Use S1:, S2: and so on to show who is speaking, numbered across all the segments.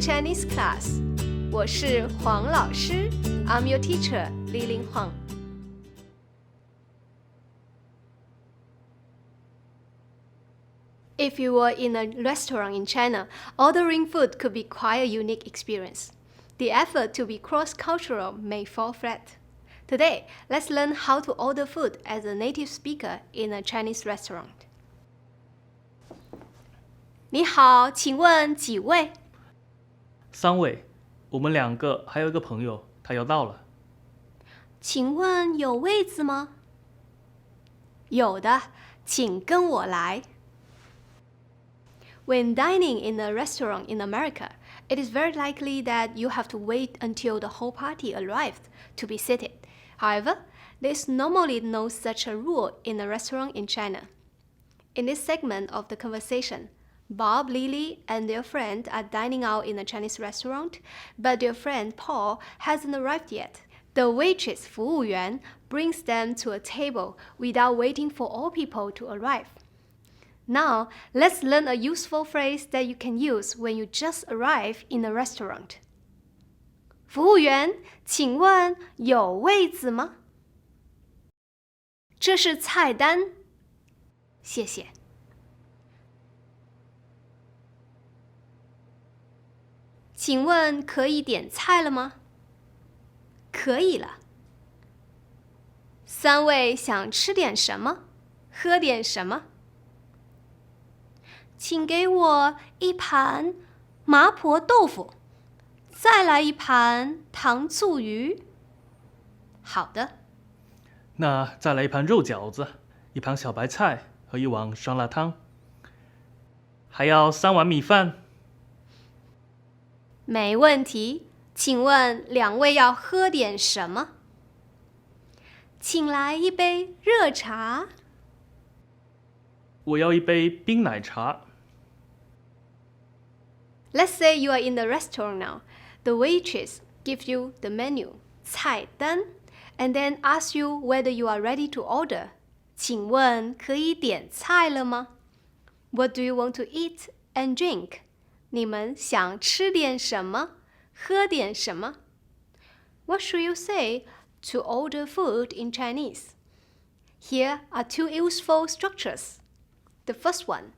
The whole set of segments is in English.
S1: Chinese class. 我是黄老师 I'm your teacher, Liling Huang. If you were in a restaurant in China, ordering food could be quite a unique experience. The effort to be cross-cultural may fall flat. Today, let's learn how to order food as a native speaker in a Chinese restaurant. 你好，请问几位
S2: ？3位，我们2个，还有一个朋友，他要到了。
S1: 请问有位子吗？有的，请跟我来。When dining in a restaurant in America, it is very likely that you have to wait until the whole party arrived to be seated. However, there is normally no such a rule in a restaurant in China. In this segment of the conversation, Bob, Lily, and their friend are dining out in a Chinese restaurant, but their friend Paul hasn't arrived yet. The waitress, 服务员, brings them to a table without waiting for all people to arrive. Now, let's learn a useful phrase that you can use when you just arrive in a restaurant. 服务员，请问有位子吗？这是菜单，谢谢。请问可以点菜了吗？可以了。3位想吃点什么？喝点什么？请给我一盘麻婆豆腐，再来一盘糖醋鱼。好的。
S2: 那再来一盘肉饺子，一盘小白菜和一碗酸辣汤，还要3碗米饭。
S1: 没问题，请问2位要喝点什么？请来一杯热茶。
S2: 我要一杯冰奶茶。
S1: Let's say you are in the restaurant now. The waitress gives you the menu, 菜单, and then asks you whether you are ready to order. 请问可以点菜了吗？ What do you want to eat and drink? 你们想吃点什么？喝点什么？ What should you say to order food in Chinese? Here are 2 useful structures. The first one,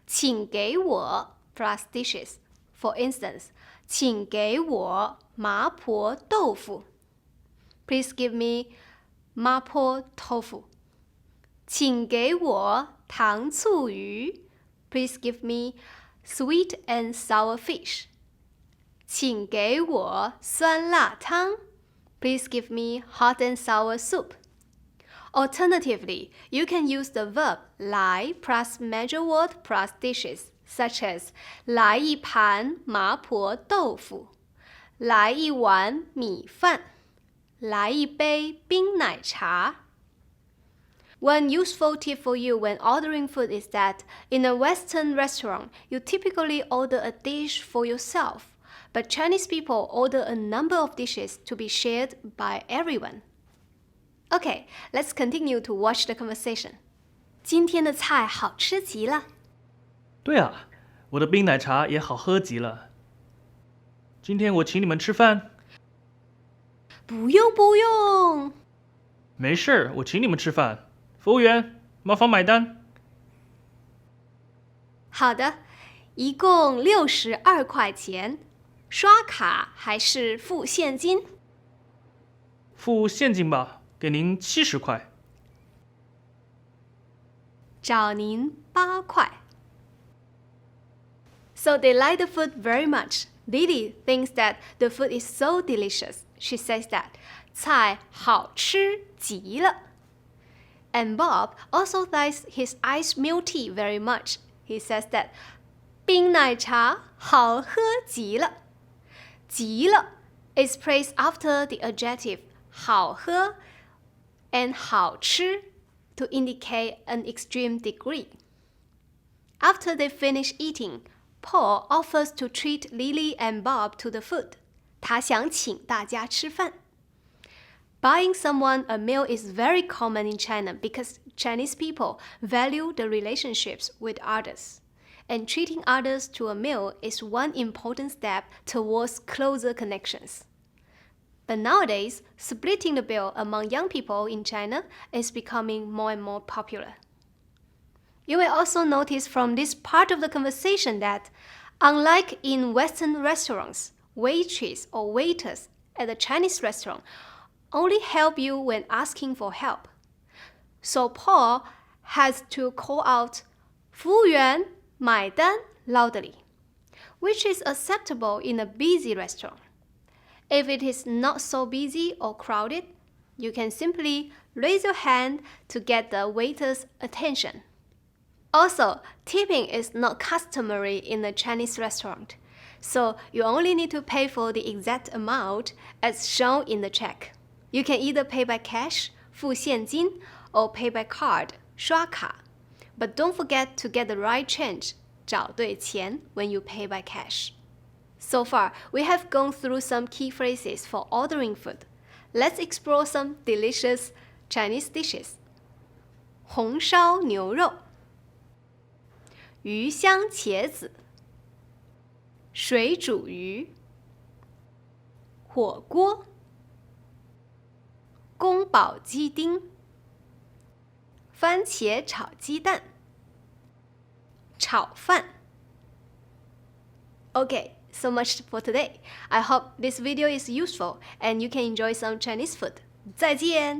S1: 请给我 plus dishes. For instance, 请给我麻婆豆腐。Please give me 麻婆豆腐。请给我糖醋鱼。Please give me sweet and sour fish. 请给我酸辣汤。Please give me hot and sour soup. Alternatively, you can use the verb 来 plus major word plus dishes, such as 来一盘麻婆豆腐，来一碗米饭，来一杯冰奶茶。One useful tip for you when ordering food is that in a Western restaurant, you typically order a dish for yourself, but Chinese people order a number of dishes to be shared by everyone. Okay, let's continue to watch the conversation. 今天的菜好吃极了。
S2: 对啊，我的冰奶茶也好喝极了。今天我请你们吃饭。
S1: 不用不用。
S2: 没事，我请你们吃饭。服务员，麻烦买单。
S1: 好的，一共62块钱，刷卡还是付现金？
S2: 付现金吧，给您70块。
S1: 找您8块。So they like the food very much. Lily thinks that the food is so delicious. She says that 菜好吃极了。And Bob also likes his iced milk tea very much. He says that 冰奶茶好喝极了。极了 is placed after the adjective 好喝 and 好吃 to indicate an extreme degree. After they finish eating, Paul offers to treat Lily and Bob to the food. 他想请大家吃饭。Buying someone a meal is very common in China because Chinese people value the relationships with others. and treating others to a meal is one important step towards closer connections. But nowadays, splitting the bill among young people in China is becoming more and more popular. You will also notice from this part of the conversation that, unlike in Western restaurants, waitress or waiters at a Chinese restaurant only help you when asking for help. So Paul has to call out 服务员买单 loudly, which is acceptable in a busy restaurant. If it is not so busy or crowded, you can simply raise your hand to get the waiter's attention. Also, tipping is not customary in a Chinese restaurant, so you only need to pay for the exact amount as shown in the check. You can either pay by cash, 付现金, or pay by card, 刷卡. But don't forget to get the right change, 找对钱, when you pay by cash. So far, we have gone through some key phrases for ordering food. Let's explore some delicious Chinese dishes. 红烧牛肉 鱼香茄子 水煮鱼 火锅 宫保鸡丁 番茄炒鸡蛋 炒饭 Okay, so much for today. I hope this video is useful and you can enjoy some Chinese food. 再见